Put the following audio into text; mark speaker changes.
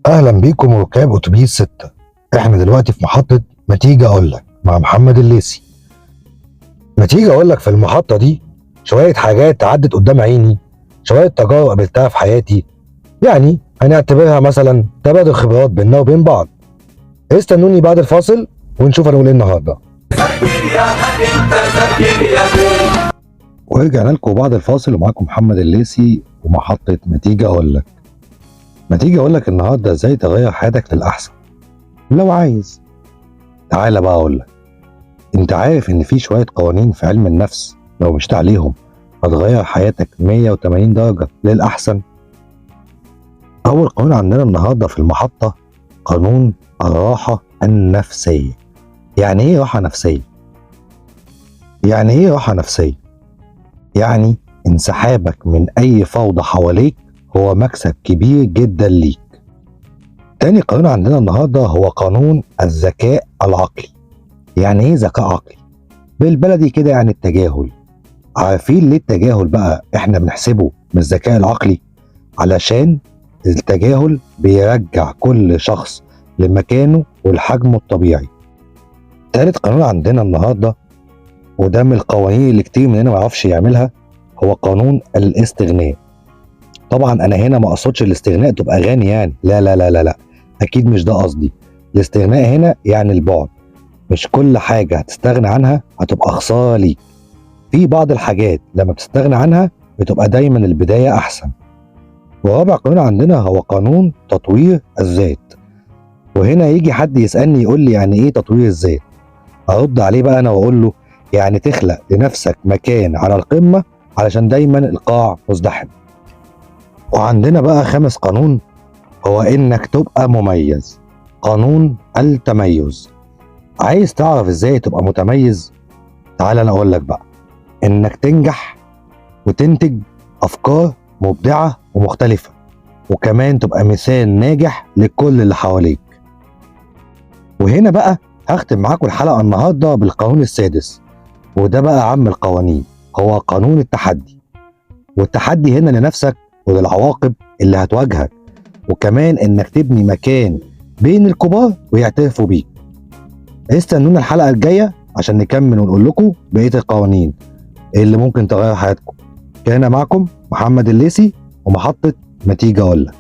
Speaker 1: اهلا بيكم ركاب اتوبيس 6. احنا دلوقتي في محطة ما تيجي اقول لك مع محمد الليثي. ما تيجي اقول لك في المحطة دي شوية حاجات عدت قدام عيني، شوية تجارب قابلتها في حياتي، يعني هنعتبرها مثلا تبادل خبرات بيننا وبين بعض. استنوني بعد الفاصل ونشوف هنقول ايه النهارده. ورجعنا لكم بعد الفاصل ومعاكم محمد الليثي ومحطة ما تيجي اقول لك. ما تيجي اقول لك النهارده ازاي تغير حياتك للاحسن لو عايز. تعالى بقى اقول لك، انت عارف ان في شوية قوانين في علم النفس لو مشيت عليهم هتغير حياتك 180 درجة للأحسن؟ أول قانون عندنا النهاردة في المحطة قانون الراحة النفسية. يعني إيه راحة نفسية؟ يعني إيه راحة نفسية؟ يعني انسحابك من أي فوضى حواليك هو مكسب كبير جدا ليك. تاني قانون عندنا النهاردة هو قانون الذكاء العقلي. يعني إيه ذكاء عقلي؟ بالبلدي كده يعني التجاهل. عارفين ليه التجاهل بقى احنا بنحسبه من الذكاء العقلي؟ علشان التجاهل بيرجع كل شخص لمكانه ولحجمه الطبيعي. تالت قانون عندنا النهارده وده من القوانين اللي كتير مننا ما يعرفش يعملها هو قانون الاستغناء. طبعا انا هنا ما اقصدش الاستغناء تبقى غني، يعني لا لا لا لا لا، اكيد مش ده قصدي. الاستغناء هنا يعني البعد. مش كل حاجه هتستغنى عنها هتبقى خساره ليك. في بعض الحاجات لما بتستغنى عنها بتبقى دايما البداية أحسن. ورابع قانون عندنا هو قانون تطوير الذات. وهنا يجي حد يسألني يقول لي يعني إيه تطوير الذات؟ أرد عليه بقى أنا وأقول له يعني تخلق لنفسك مكان على القمة علشان دايما القاع مزدحم. وعندنا بقى خامس قانون هو إنك تبقى مميز، قانون التميز. عايز تعرف إزاي تبقى متميز؟ تعال أنا أقول لك بقى، إنك تنجح وتنتج أفكار مبدعة ومختلفة، وكمان تبقى مثال ناجح لكل اللي حواليك. وهنا بقى هختم معاكم الحلقة النهاردة بالقانون السادس، وده بقى عم القوانين، هو قانون التحدي. والتحدي هنا لنفسك وللعواقب اللي هتواجهك، وكمان إنك تبني مكان بين الكبار ويعترفوا بيك. استنونا الحلقة الجاية عشان نكمل ونقول لكم بقية القوانين اللي ممكن تغير حياتكم. كان معكم محمد الليثي ومحطة ما تيجي أقول لك.